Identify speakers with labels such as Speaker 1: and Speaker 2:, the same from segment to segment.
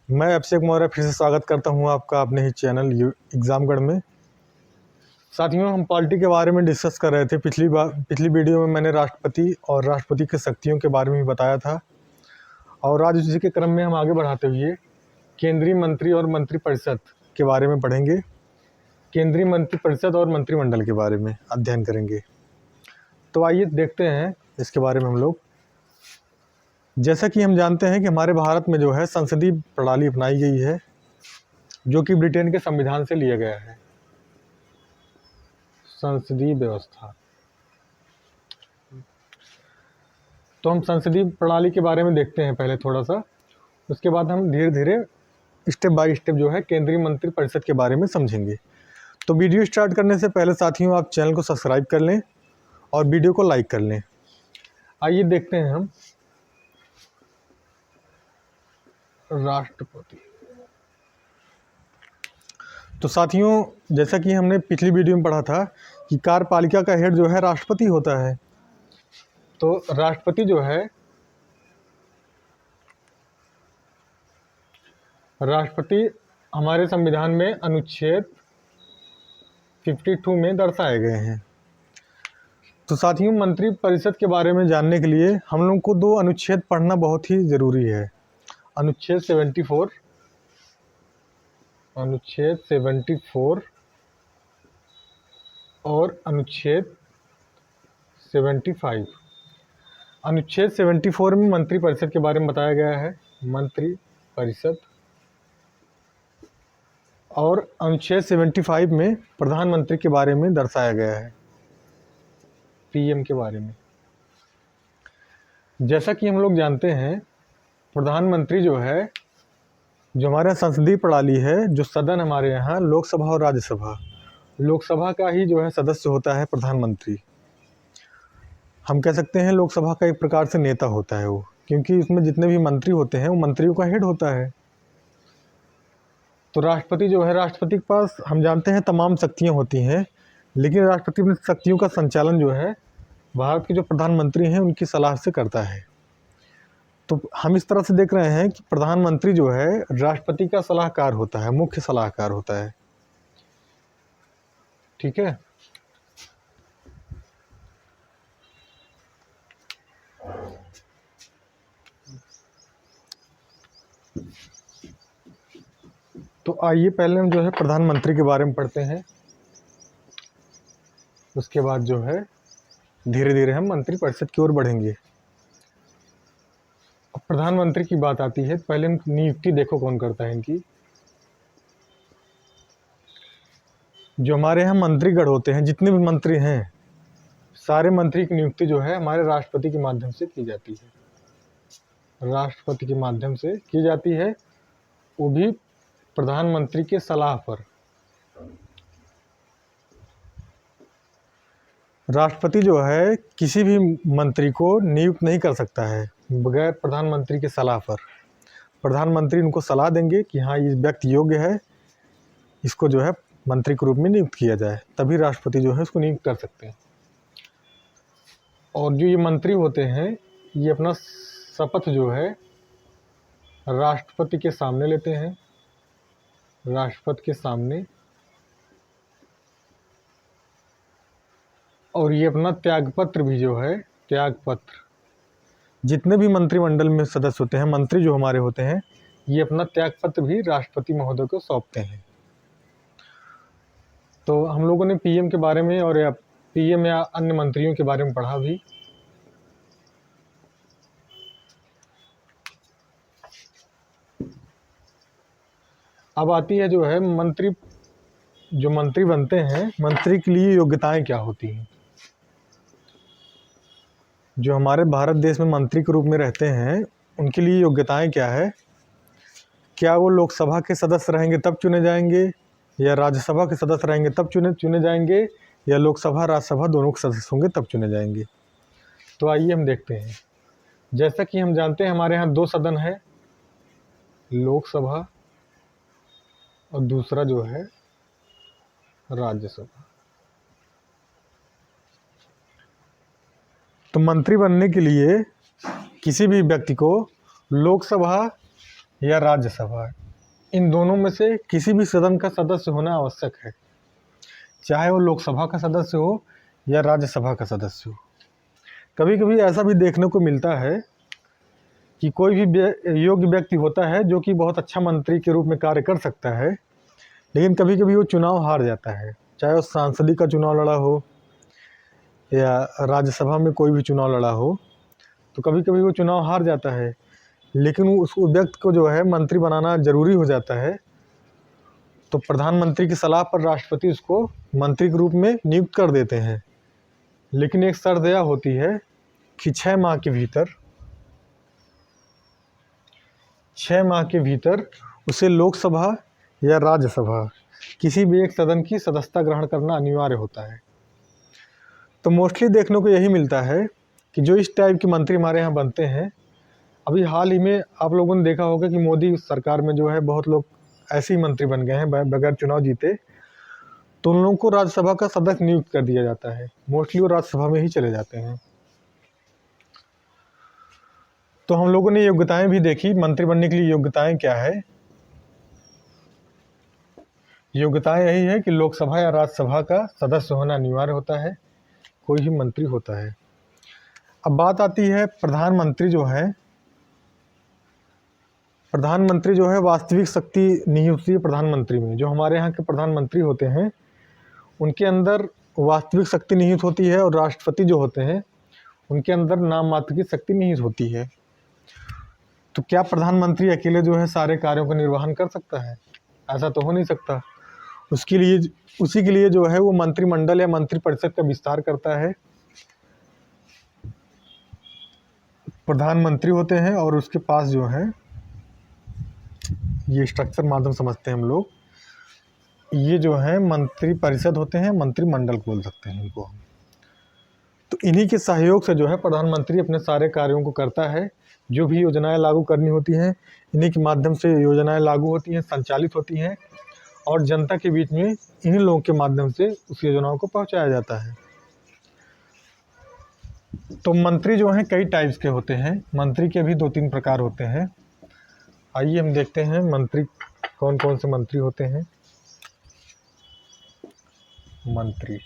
Speaker 1: मैं अभिषेक मौर्य फिर से स्वागत करता हूं आपका अपने ही चैनल एग्ज़ामगढ़ में। साथियों, हम पॉलिटी के बारे में डिस्कस कर रहे थे। पिछली वीडियो में मैंने राष्ट्रपति और राष्ट्रपति की शक्तियों के बारे में भी बताया था, और आज उसी के क्रम में हम आगे बढ़ाते हुए केंद्रीय मंत्री और मंत्रिपरिषद के बारे में पढ़ेंगे। केंद्रीय मंत्रिपरिषद और मंत्रिमंडल के बारे में अध्ययन करेंगे। तो आइए देखते हैं इसके बारे में हम लोग। जैसा कि हम जानते हैं कि हमारे भारत में जो है संसदीय प्रणाली अपनाई गई है, जो कि ब्रिटेन के संविधान से लिया गया है। संसदीय व्यवस्था। तो हम संसदीय प्रणाली के बारे में देखते हैं पहले थोड़ा सा, उसके बाद हम धीरे धीरे स्टेप बाय स्टेप जो है केंद्रीय मंत्रिपरिषद के बारे में समझेंगे। तो वीडियो स्टार्ट करने से पहले साथियों, आप चैनल को सब्सक्राइब कर लें और वीडियो को लाइक कर लें। आइए देखते हैं हम राष्ट्रपति। तो साथियों, जैसा कि हमने पिछली वीडियो में पढ़ा था कि कार्यपालिका का हेड जो है राष्ट्रपति होता है। तो राष्ट्रपति जो है, राष्ट्रपति हमारे संविधान में अनुच्छेद 52 में दर्शाए गए हैं। तो साथियों, मंत्रिपरिषद के बारे में जानने के लिए हम लोग को दो अनुच्छेद पढ़ना बहुत ही ज़रूरी है। अनुच्छेद 74 और अनुच्छेद 75। अनुच्छेद 74 में मंत्रिपरिषद के बारे में बताया गया है, मंत्रिपरिषद, और अनुच्छेद 75 में प्रधानमंत्री के बारे में दर्शाया गया है, पीएम के बारे में। जैसा कि हम लोग जानते हैं, प्रधानमंत्री जो है, जो हमारे संसदीय प्रणाली है, जो सदन हमारे यहाँ लोकसभा और राज्यसभा, लोकसभा का ही जो है सदस्य होता है प्रधानमंत्री। हम कह सकते हैं लोकसभा का एक प्रकार से नेता होता है वो, क्योंकि उसमें जितने भी मंत्री होते हैं वो मंत्रियों का हेड होता है। तो राष्ट्रपति जो है, राष्ट्रपति के पास हम जानते हैं तमाम शक्तियाँ होती हैं, लेकिन राष्ट्रपति अपनी शक्तियों का संचालन जो है भारत के जो प्रधानमंत्री हैं उनकी सलाह से करता है। तो हम इस तरह से देख रहे हैं कि प्रधानमंत्री जो है राष्ट्रपति का सलाहकार होता है, मुख्य सलाहकार होता है। ठीक है। तो आइए पहले हम जो है प्रधानमंत्री के बारे में पढ़ते हैं, उसके बाद जो है धीरे धीरे हम मंत्रिपरिषद की ओर बढ़ेंगे। अब प्रधानमंत्री की बात आती है, पहले हम नियुक्ति देखो कौन करता है इनकी। जो हमारे यहाँ मंत्रीगण होते हैं, जितने भी मंत्री हैं, सारे मंत्री की नियुक्ति जो है हमारे राष्ट्रपति के माध्यम से की जाती है। राष्ट्रपति के माध्यम से की जाती है, वो भी प्रधानमंत्री के सलाह पर। राष्ट्रपति जो है किसी भी मंत्री को नियुक्त नहीं कर सकता है बगैर प्रधानमंत्री के सलाह पर। प्रधानमंत्री उनको सलाह देंगे कि हाँ, ये व्यक्ति योग्य है, इसको जो है मंत्री के रूप में नियुक्त किया जाए, तभी राष्ट्रपति जो है उसको नियुक्त कर सकते हैं। और जो ये मंत्री होते हैं, ये अपना शपथ जो है राष्ट्रपति के सामने लेते हैं, राष्ट्रपति के सामने, और ये अपना त्यागपत्र भी जो है, त्यागपत्र, जितने भी मंत्रिमंडल में सदस्य होते हैं, मंत्री जो हमारे होते हैं, ये अपना त्यागपत्र भी राष्ट्रपति महोदय को सौंपते हैं। तो हम लोगों ने पीएम के बारे में और पीएम या अन्य मंत्रियों के बारे में पढ़ा भी। अब आती है जो है मंत्री, जो मंत्री बनते हैं, मंत्री के लिए योग्यताएं क्या होती हैं। जो हमारे भारत देश में मंत्री के रूप में रहते हैं, उनके लिए योग्यताएं क्या है। क्या वो लोकसभा के सदस्य रहेंगे तब चुने जाएंगे, या राज्यसभा के सदस्य रहेंगे तब चुने जाएंगे, या लोकसभा राज्यसभा दोनों के सदस्य होंगे तब चुने जाएंगे। तो आइए हम देखते हैं। जैसा कि हम जानते हैं, हमारे यहाँ दो सदन है, लोकसभा और दूसरा जो है राज्यसभा। तो मंत्री बनने के लिए किसी भी व्यक्ति को लोकसभा या राज्यसभा, इन दोनों में से किसी भी सदन का सदस्य होना आवश्यक है, चाहे वो लोकसभा का सदस्य हो या राज्यसभा का सदस्य हो। कभी कभी ऐसा भी देखने को मिलता है कि कोई भी योग्य व्यक्ति होता है जो कि बहुत अच्छा मंत्री के रूप में कार्य कर सकता है, लेकिन कभी कभी वो चुनाव हार जाता है, चाहे वो सांसदी का चुनाव लड़ा हो या राज्यसभा में कोई भी चुनाव लड़ा हो, तो कभी कभी वो चुनाव हार जाता है, लेकिन उस व्यक्ति को जो है मंत्री बनाना ज़रूरी हो जाता है। तो प्रधानमंत्री की सलाह पर राष्ट्रपति उसको मंत्री के रूप में नियुक्त कर देते हैं, लेकिन एक शर्त यह होती है कि 6 माह के भीतर उसे लोकसभा या राज्यसभा किसी भी एक सदन की सदस्यता ग्रहण करना अनिवार्य होता है। तो मोस्टली देखने को यही मिलता है कि जो इस टाइप के मंत्री हमारे यहाँ बनते हैं, अभी हाल ही में आप लोगों ने देखा होगा कि मोदी सरकार में जो है बहुत लोग ऐसे ही मंत्री बन गए हैं बगैर चुनाव जीते, तो उन लोगों को राज्यसभा का सदस्य नियुक्त कर दिया जाता है, मोस्टली वो राज्यसभा में ही चले जाते हैं। तो हम लोगों ने योग्यताएं भी देखी, मंत्री बनने के लिए योग्यताएं क्या है। योग्यताएं यही है कि लोकसभा या राज्यसभा का सदस्य होना अनिवार्य होता है, कोई भी मंत्री होता है। अब बात आती है प्रधानमंत्री जो है वास्तविक शक्ति नहीं होती है प्रधानमंत्री में। जो हमारे यहाँ के प्रधानमंत्री होते हैं उनके अंदर वास्तविक शक्ति निहित होती है, और राष्ट्रपति जो होते हैं उनके अंदर नाम मात्र की शक्ति निहित होती है। तो क्या प्रधानमंत्री अकेले जो है सारे कार्यों का निर्वहन कर सकता है? ऐसा तो हो नहीं सकता। उसी के लिए जो है वो मंत्रिमंडल या मंत्रिपरिषद का विस्तार करता है। प्रधानमंत्री होते हैं और उसके पास जो है ये स्ट्रक्चर माध्यम समझते हैं हम लोग, ये जो है मंत्रिपरिषद होते हैं, मंत्रिमंडल बोल सकते हैं इनको हम। तो इन्हीं के सहयोग से जो है प्रधानमंत्री अपने सारे कार्यों को करता है। जो भी योजनाएं लागू करनी होती हैं इन्हीं के माध्यम से योजनाएं लागू होती हैं, संचालित होती हैं, और जनता के बीच में इन्हीं लोगों के माध्यम से उस योजनाओं को पहुंचाया जाता है। तो मंत्री जो हैं कई टाइप्स के होते हैं। मंत्री के भी 2-3 प्रकार होते हैं। आइए हम देखते हैं मंत्री कौन कौन से मंत्री होते हैं। मंत्री,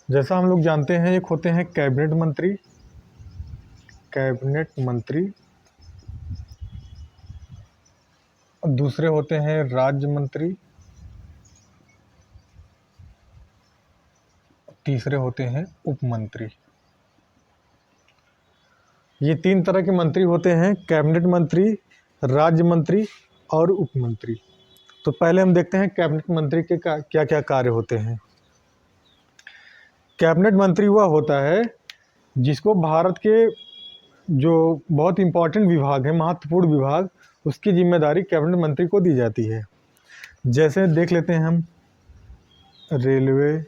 Speaker 1: जैसा हम लोग जानते हैं, एक होते हैं कैबिनेट मंत्री, दूसरे होते हैं राज्य मंत्री, तीसरे होते हैं उप मंत्री। ये 3 तरह के मंत्री होते हैं, कैबिनेट मंत्री, राज्य मंत्री और उप मंत्री। तो पहले हम देखते हैं कैबिनेट मंत्री के क्या क्या कार्य होते हैं। कैबिनेट मंत्री वह होता है जिसको भारत के जो बहुत इम्पोर्टेंट विभाग है, महत्वपूर्ण विभाग, उसकी जिम्मेदारी कैबिनेट मंत्री को दी जाती है। जैसे देख लेते हैं हम रेलवे,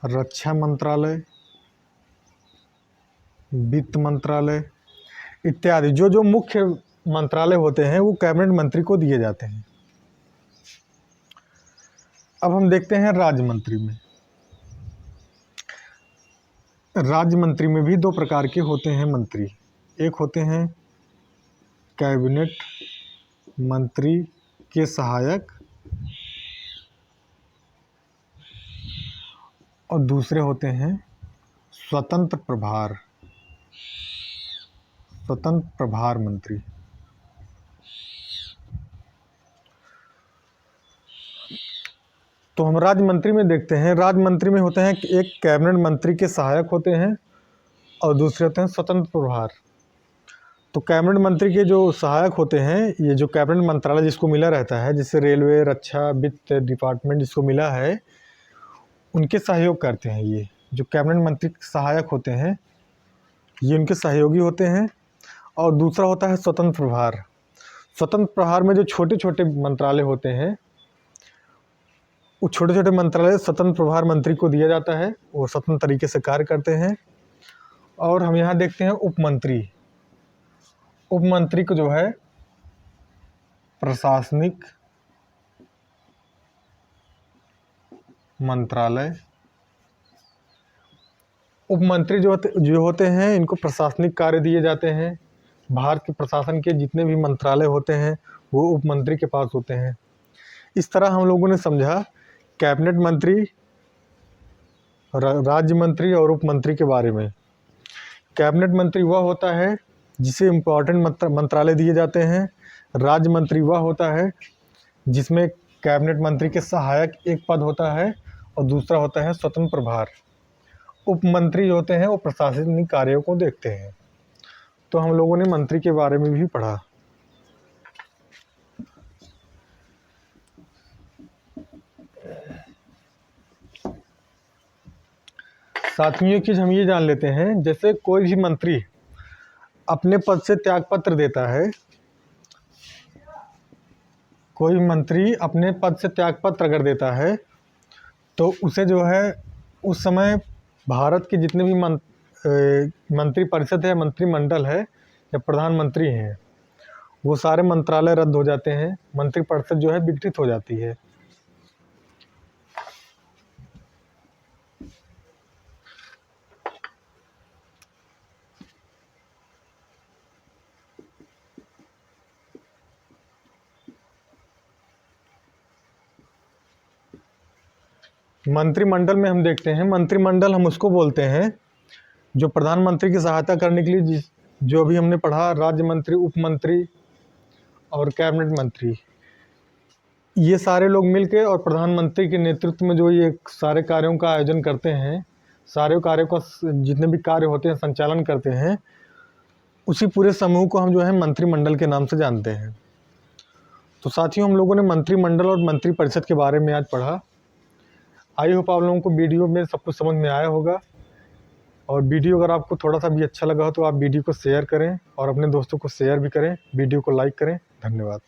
Speaker 1: रक्षा मंत्रालय, वित्त मंत्रालय इत्यादि। जो मुख्य मंत्रालय होते हैं वो कैबिनेट मंत्री को दिए जाते हैं। अब हम देखते हैं राज्य मंत्री में। राज्य मंत्री में भी 2 प्रकार के होते हैं मंत्री। एक होते हैं कैबिनेट मंत्री के सहायक, और दूसरे होते हैं स्वतंत्र प्रभार मंत्री। तो हम राज्य मंत्री में देखते हैं। राज्य मंत्री में होते हैं कि एक कैबिनेट मंत्री के सहायक होते हैं और दूसरे होते हैं स्वतंत्र प्रभार। तो कैबिनेट मंत्री के जो सहायक होते हैं, ये जो कैबिनेट मंत्रालय जिसको मिला रहता है, जैसे रेलवे, रक्षा, वित्त डिपार्टमेंट जिसको मिला है, उनके सहयोग करते हैं। ये जो कैबिनेट मंत्री सहायक होते हैं ये उनके सहयोगी होते हैं। और दूसरा होता है स्वतंत्र प्रभार। स्वतंत्र प्रभार में जो छोटे छोटे मंत्रालय होते हैं, वो छोटे छोटे मंत्रालय स्वतंत्र प्रभार मंत्री को दिया जाता है, वो स्वतंत्र तरीके से कार्य करते हैं। और हम यहाँ देखते हैं उपमंत्री। उपमंत्री को जो है प्रशासनिक मंत्रालय उप मंत्री जो होते हैं, इनको प्रशासनिक कार्य दिए जाते हैं। भारत के प्रशासन के जितने भी मंत्रालय होते हैं वो उप मंत्री के पास होते हैं। इस तरह हम लोगों ने समझा कैबिनेट मंत्री, राज्य मंत्री और उप मंत्री के बारे में। कैबिनेट मंत्री वह होता है जिसे इम्पोर्टेंट मंत्रालय दिए जाते हैं। राज्य मंत्री वह होता है जिसमें कैबिनेट मंत्री के सहायक एक पद होता है और दूसरा होता है स्वतंत्र प्रभार। उप मंत्री होते हैं वो प्रशासनिक कार्यों को देखते हैं। तो हम लोगों ने मंत्री के बारे में भी पढ़ा। साथियों, एक चीज़ हम ये जान लेते हैं, जैसे कोई भी मंत्री अपने पद से त्यागपत्र देता है, कोई मंत्री अपने पद से त्यागपत्र अगर देता है तो उसे जो है उस समय भारत के जितने भी मंत्री परिषद है, मंत्रिमंडल है या प्रधानमंत्री हैं, वो सारे मंत्रालय रद्द हो जाते हैं। मंत्री परिषद जो है विघटित हो जाती है। मंत्रिमंडल में हम देखते हैं, मंत्रिमंडल हम उसको बोलते हैं जो प्रधानमंत्री की सहायता करने के लिए जो अभी हमने पढ़ा, राज्य मंत्री, उप मंत्री और कैबिनेट मंत्री, ये सारे लोग मिलके और प्रधानमंत्री के नेतृत्व में जो ये सारे कार्यों का आयोजन करते हैं, सारे कार्यों का जितने भी कार्य होते हैं संचालन करते हैं, उसी पूरे समूह को हम जो है मंत्रिमंडल के नाम से जानते हैं। तो साथियों, हम लोगों ने मंत्रिमंडल और मंत्री परिषद के बारे में आज पढ़ा। आई होप आप लोगों को वीडियो में सब कुछ समझ में आया होगा। और वीडियो अगर आपको थोड़ा सा भी अच्छा लगा हो तो आप वीडियो को शेयर करें और अपने दोस्तों को शेयर भी करें, वीडियो को लाइक करें। धन्यवाद।